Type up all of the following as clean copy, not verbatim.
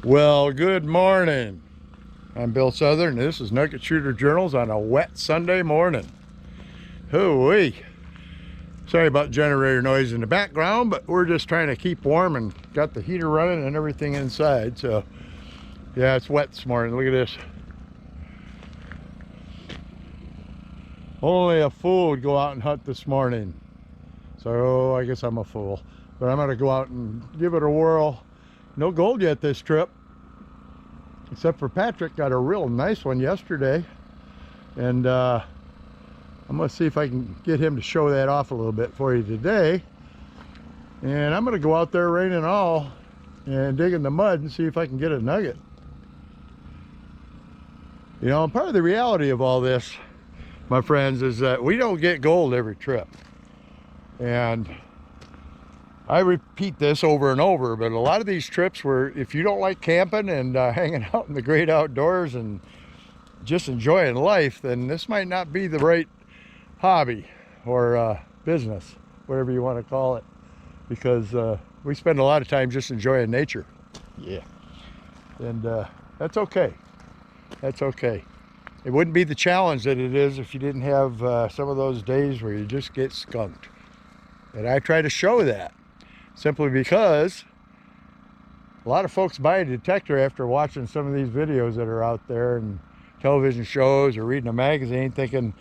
Well, good morning. I'm Bill Southern, and this is Nugget Shooter Journals on a wet Sunday morning. Hoo-wee. Sorry about generator noise in the background, but we're just trying to keep warm and got the heater running and everything inside. So, yeah, it's wet this morning. Look at this. Only a fool would go out and hunt this morning. So, I guess I'm a fool. But I'm going to go out and give it a whirl. No gold yet this trip. Except for Patrick got a real nice one yesterday, and I'm going to see if I can get him to show that off a little bit for you today. And I'm going to go out there, rain and all, and dig in the mud and see if I can get a nugget. You know, part of the reality of all this, my friends, is that we don't get gold every trip. And I repeat this over and over, but a lot of these trips where if you don't like camping and hanging out in the great outdoors and just enjoying life, then this might not be the right hobby or business, whatever you want to call it, because we spend a lot of time just enjoying nature. Yeah. And that's okay. That's okay. It wouldn't be the challenge that it is if you didn't have some of those days where you just get skunked. And I try to show that. Simply because a lot of folks buy a detector after watching some of these videos that are out there and television shows or reading a magazine, thinking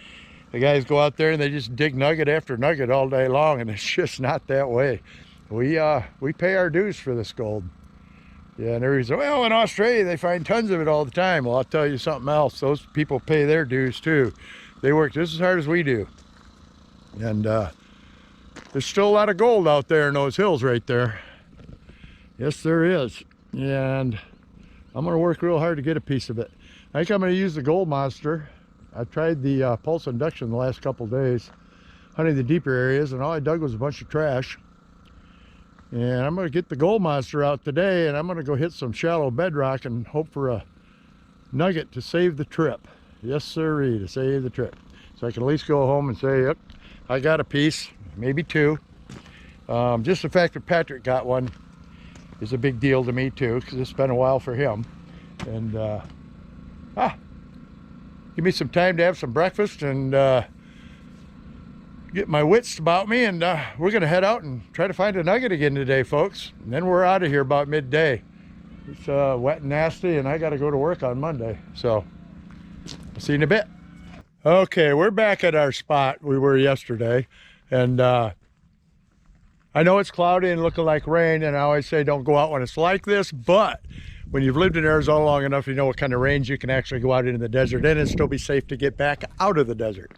the guys go out there and they just dig nugget after nugget all day long, and it's just not that way. We pay our dues for this gold. Yeah, and everybody's like, well, in Australia they find tons of it all the time. Well, I'll tell you something else. Those people pay their dues too. They work just as hard as we do. And there's still a lot of gold out there in those hills right there. Yes, there is. And I'm going to work real hard to get a piece of it. I think I'm going to use the gold monster. I've tried the pulse induction the last couple days, hunting the deeper areas, and all I dug was a bunch of trash. And I'm going to get the gold monster out today, and I'm going to go hit some shallow bedrock and hope for a nugget to save the trip. Yes, sirree, to save the trip. So I can at least go home and say, yep, I got a piece. Maybe two. Just the fact that Patrick got one is a big deal to me too, because it's been a while for him. And give me some time to have some breakfast and get my wits about me, and we're gonna head out and try to find a nugget again today, folks. And then we're out of here about midday. It's wet and nasty, and I got to go to work on Monday. So I'll see you in a bit. Okay, we're back at our spot we were yesterday. And I know it's cloudy and looking like rain, and I always say don't go out when it's like this, but when you've lived in Arizona long enough, you know what kind of range you can actually go out into the desert in and still be safe to get back out of the desert.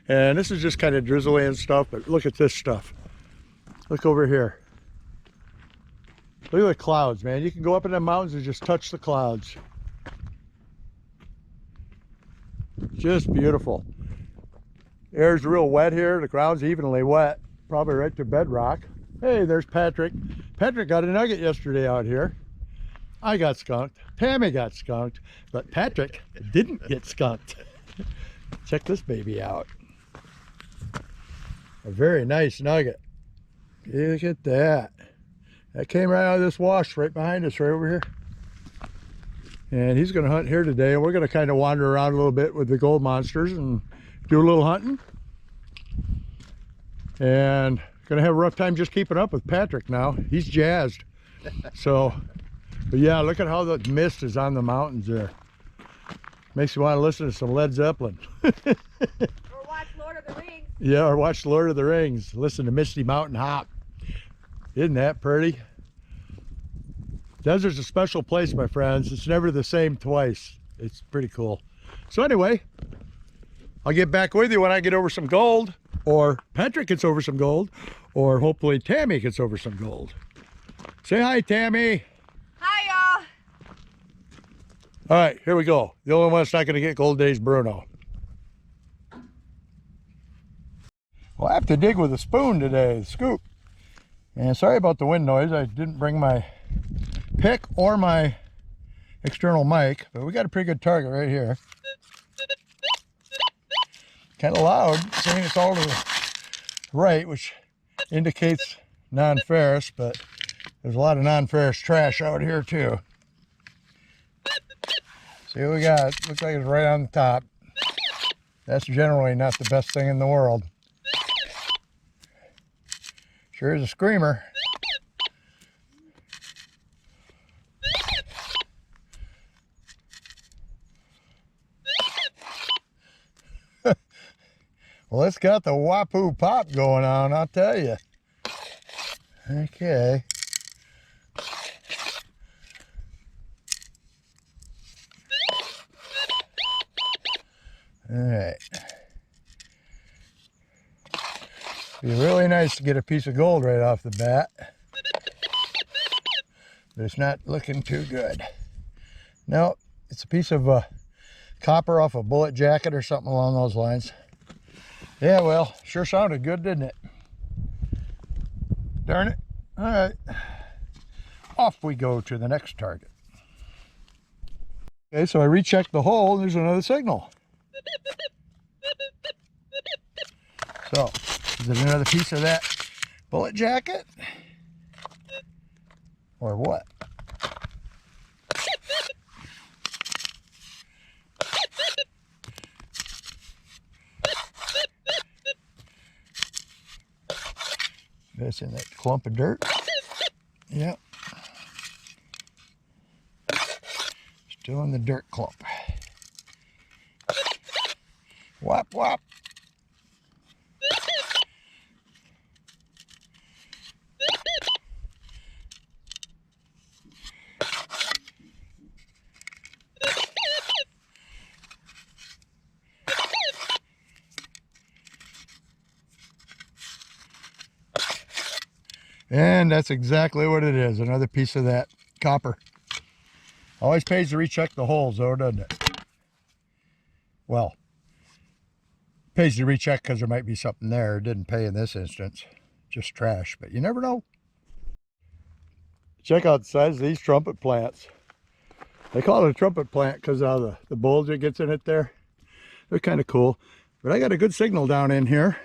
And this is just kind of drizzly and stuff, but look at this stuff. Look over here. Look at the clouds, man. You can go up in the mountains and just touch the clouds. Just beautiful. Air's real wet here. The ground's evenly wet, probably right to bedrock. Hey, there's Patrick. Patrick got a nugget yesterday out here. I got skunked. Tammy got skunked, but Patrick didn't get skunked. Check this baby out. A very nice nugget. Look at that. That came right out of this wash right behind us, right over here. And he's going to hunt here today, and we're going to kind of wander around a little bit with the gold monsters and do a little hunting. And gonna have a rough time just keeping up with Patrick now. He's jazzed. So, but yeah, look at how the mist is on the mountains there. Makes you want to listen to some Led Zeppelin. Or watch Lord of the Rings. Yeah, or watch Lord of the Rings. Listen to Misty Mountain Hop. Isn't that pretty? Desert's a special place, my friends. It's never the same twice. It's pretty cool. So anyway, I'll get back with you when I get over some gold, or Patrick gets over some gold, or hopefully Tammy gets over some gold. Say hi, Tammy. Hi, y'all. All right, here we go. The only one that's not going to get gold today is Bruno. Well, I have to dig with a spoon today, scoop. And sorry about the wind noise. I didn't bring my pick or my external mic, but we got a pretty good target right here. Kind of loud, saying it's all to the right, which indicates non-ferrous, but there's a lot of non-ferrous trash out here too. See what we got. Looks like it's right on the top. That's generally not the best thing in the world. Sure is a screamer. Well, it's got the wapoo pop going on, I'll tell you. Okay. All right. Be really nice to get a piece of gold right off the bat, but it's not looking too good. No, it's a piece of copper off a bullet jacket or something along those lines. Yeah, well, sure sounded good, didn't it? Darn it. All right. Off we go to the next target. Okay, so I rechecked the hole and there's another signal. So, is it another piece of that bullet jacket? Or what? That's in that clump of dirt. Yep. Still in the dirt clump. Whop, whop. And that's exactly what it is. Another piece of that copper. Always pays to recheck the holes though, doesn't it? Well, pays to recheck because there might be something there. It didn't pay in this instance. Just trash, but you never know. Check out the size of these trumpet plants. They call it a trumpet plant because of the bulge that gets in it there. They're kind of cool. But I got a good signal down in here.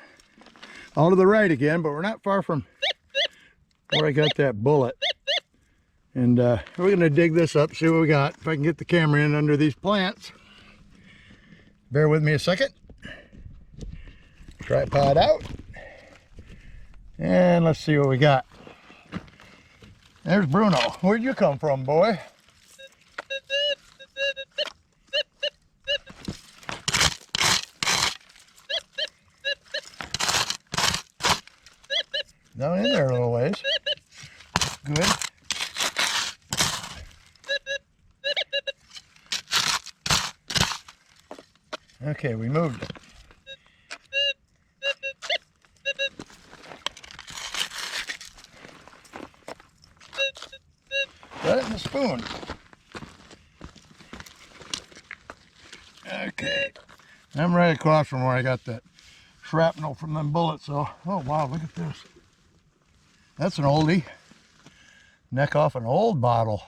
All to the right again, but we're not far from where I got that bullet. And we're going to dig this up, see what we got. If I can get the camera in under these plants. Bear with me a second. Tripod out. And let's see what we got. There's Bruno. Where'd you come from, boy? Down in there a little ways. Good. Okay, we moved it. Got it in the spoon. Okay. I'm right across from where I got that shrapnel from them bullets, so. Oh wow, look at this. That's an oldie. Neck off an old bottle.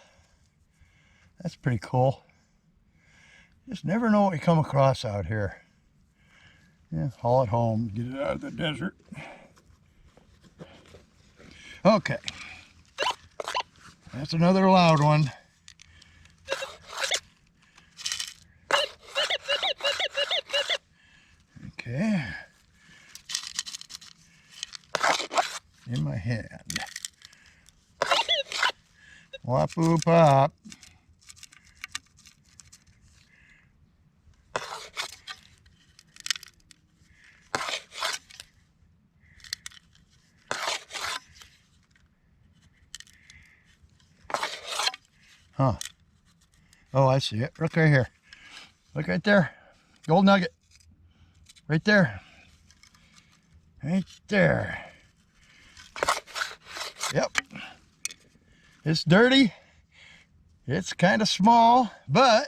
That's pretty cool. Just never know what you come across out here. Yeah, haul it home, get it out of the desert. Okay. That's another loud one. Okay. In my hand. Wapoo pop. Huh. Oh, I see it. Look right here. Look right there. Gold nugget. Right there. Right there. Yep. It's dirty. It's kind of small, but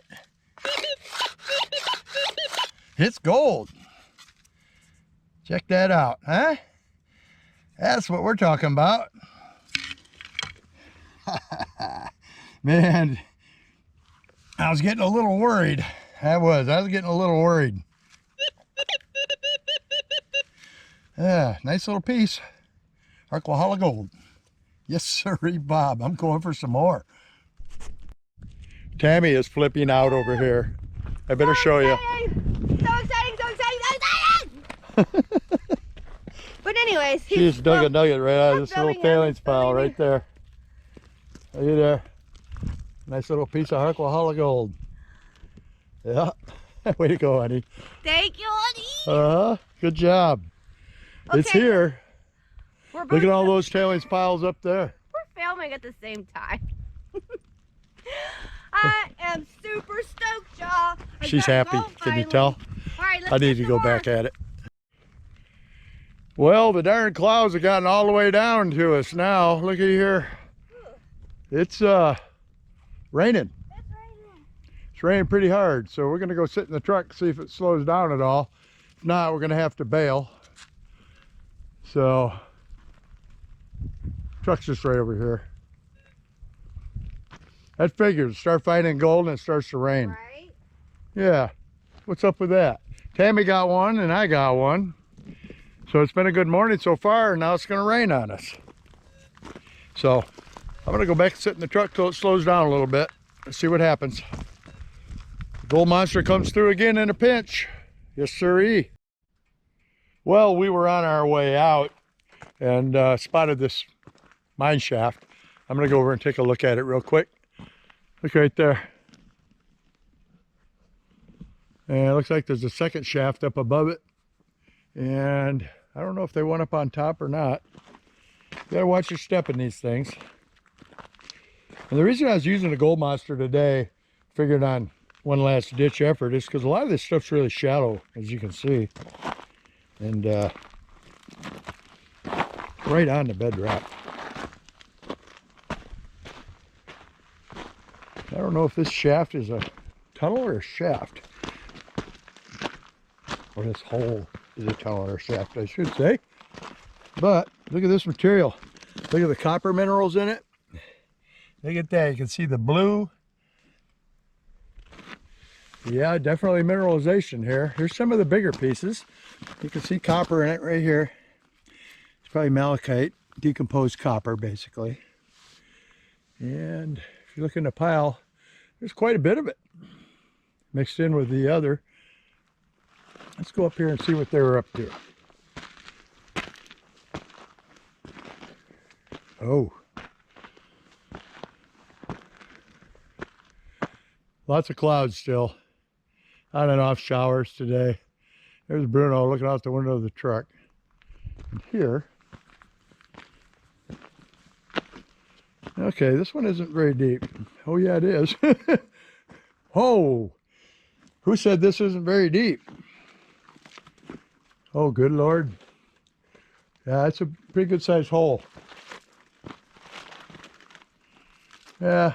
it's gold. Check that out, huh? That's what we're talking about. Man, I was getting a little worried. I was getting a little worried. Yeah, nice little piece. Arklahala gold. Yes, sirree, Bob. I'm going for some more. Tammy is flipping out over here. I better show you. So exciting, so exciting, so exciting! But anyways, She just dug a nugget right out of this little tailings pile right there. Are you there? Nice little piece of Harquahala gold. Yeah. Way to go, honey. Thank you, honey. Good job. Okay. It's here. Look at all those tailings piles up there. We're filming at the same time. I am super stoked, y'all. She's happy. Can you tell? All right, let's I need to go back at it. Well, the darn clouds have gotten all the way down to us now. Look at here. It's raining. It's raining pretty hard, so we're gonna go sit in the truck, see if it slows down at all. If not, we're gonna have to bail. So, truck's just right over here. That figures. Start finding gold and it starts to rain. Right? Yeah. What's up with that? Tammy got one and I got one. So it's been a good morning so far, and now it's gonna rain on us. So I'm gonna go back and sit in the truck till it slows down a little bit and see what happens. The gold monster comes through again in a pinch. Yes, sirree. Well, we were on our way out and spotted this mine shaft. I'm gonna go over and take a look at it real quick. Look right there. And it looks like there's a second shaft up above it. And I don't know if they went up on top or not. You gotta watch your step in these things. And the reason I was using the gold monster today, figured on one last ditch effort, is because a lot of this stuff's really shallow, as you can see. And right on the bedrock. I don't know if this shaft is a tunnel or a shaft. Or this hole is a tunnel or a shaft, I should say. But look at this material. Look at the copper minerals in it. Look at that. You can see the blue. Yeah, definitely mineralization here. Here's some of the bigger pieces. You can see copper in it right here. It's probably malachite, decomposed copper, basically. And if you look in the pile, there's quite a bit of it mixed in with the other. Let's go up here and see what they were up to. Oh. Lots of clouds still. On and off showers today. There's Bruno looking out the window of the truck. And here. Okay, this one isn't very deep. Oh yeah, it is. Oh, who said this isn't very deep? Oh, good Lord. Yeah, it's a pretty good sized hole. Yeah.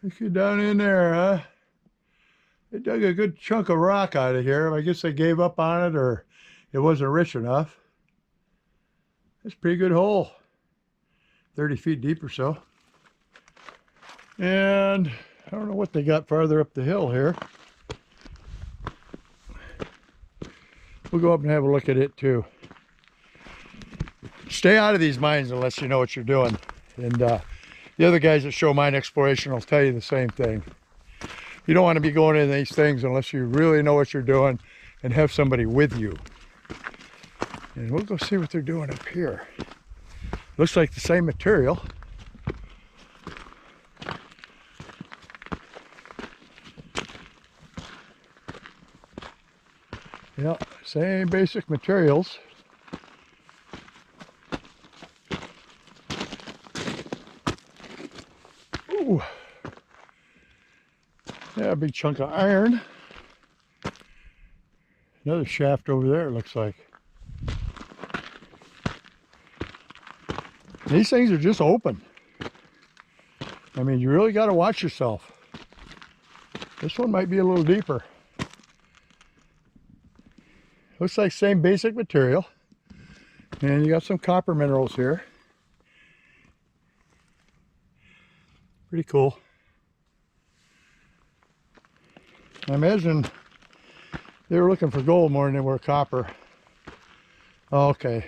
Look you down in there, huh? They dug a good chunk of rock out of here. I guess they gave up on it, or it wasn't rich enough. It's a pretty good hole. 30 feet deep or so. And I don't know what they got farther up the hill here. We'll go up and have a look at it too. Stay out of these mines unless you know what you're doing. And the other guys that show mine exploration will tell you the same thing. You don't want to be going into these things unless you really know what you're doing and have somebody with you. And we'll go see what they're doing up here. Looks like the same material. Yeah, same basic materials. Ooh. Yeah, a big chunk of iron. Another shaft over there, it looks like. These things are just open. I mean, you really got to watch yourself. This one might be a little deeper. Looks like same basic material. And you got some copper minerals here. Pretty cool. I imagine they were looking for gold more than they were copper. Oh, okay.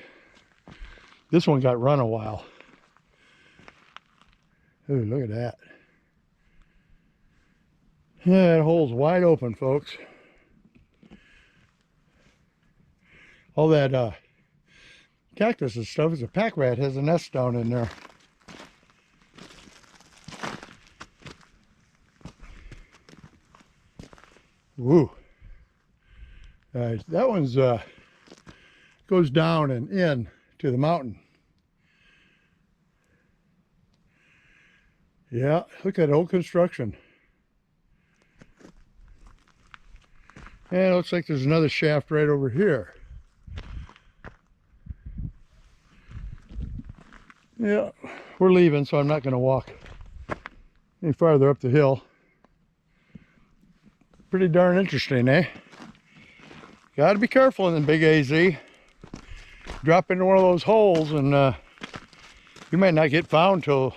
This one got run a while. Ooh, look at that. Yeah, that hole's wide open, folks. All that cactus and stuff is a pack rat, has a nest down in there. Woo. That one's goes down and in to the mountain. Yeah, look at old construction. And it looks like there's another shaft right over here. Yeah, we're leaving, so I'm not going to walk any farther up the hill. Pretty darn interesting, eh? Got to be careful in the big AZ. Drop into one of those holes and you might not get found till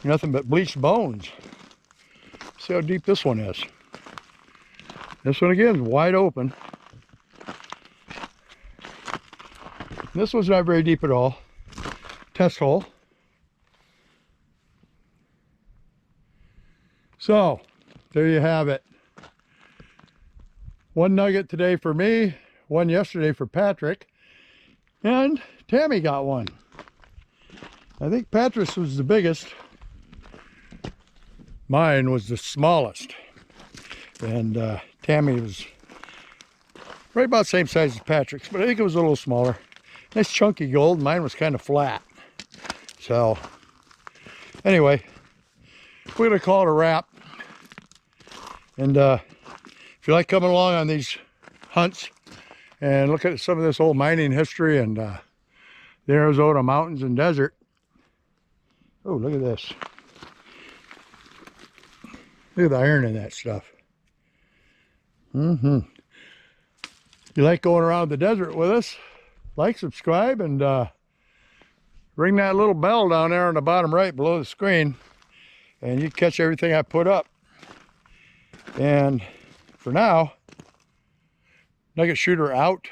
nothing but bleached bones. See how deep this one is. This one again is wide open. This one's not very deep at all. Test hole. So there you have it. One nugget today for me, one yesterday for Patrick, and Tammy got one. I think Patrick's was the biggest. Mine was the smallest. And Tammy was right about the same size as Patrick's, but I think it was a little smaller. Nice chunky gold. Mine was kind of flat. So anyway, we're going to call it a wrap. And if you like coming along on these hunts and look at some of this old mining history and the Arizona mountains and desert. Oh, look at this. Look at the iron in that stuff. You like going around the desert with us? Like, subscribe, and ring that little bell down there on the bottom right below the screen, and you catch everything I put up. And for now, Nugget Shooter out.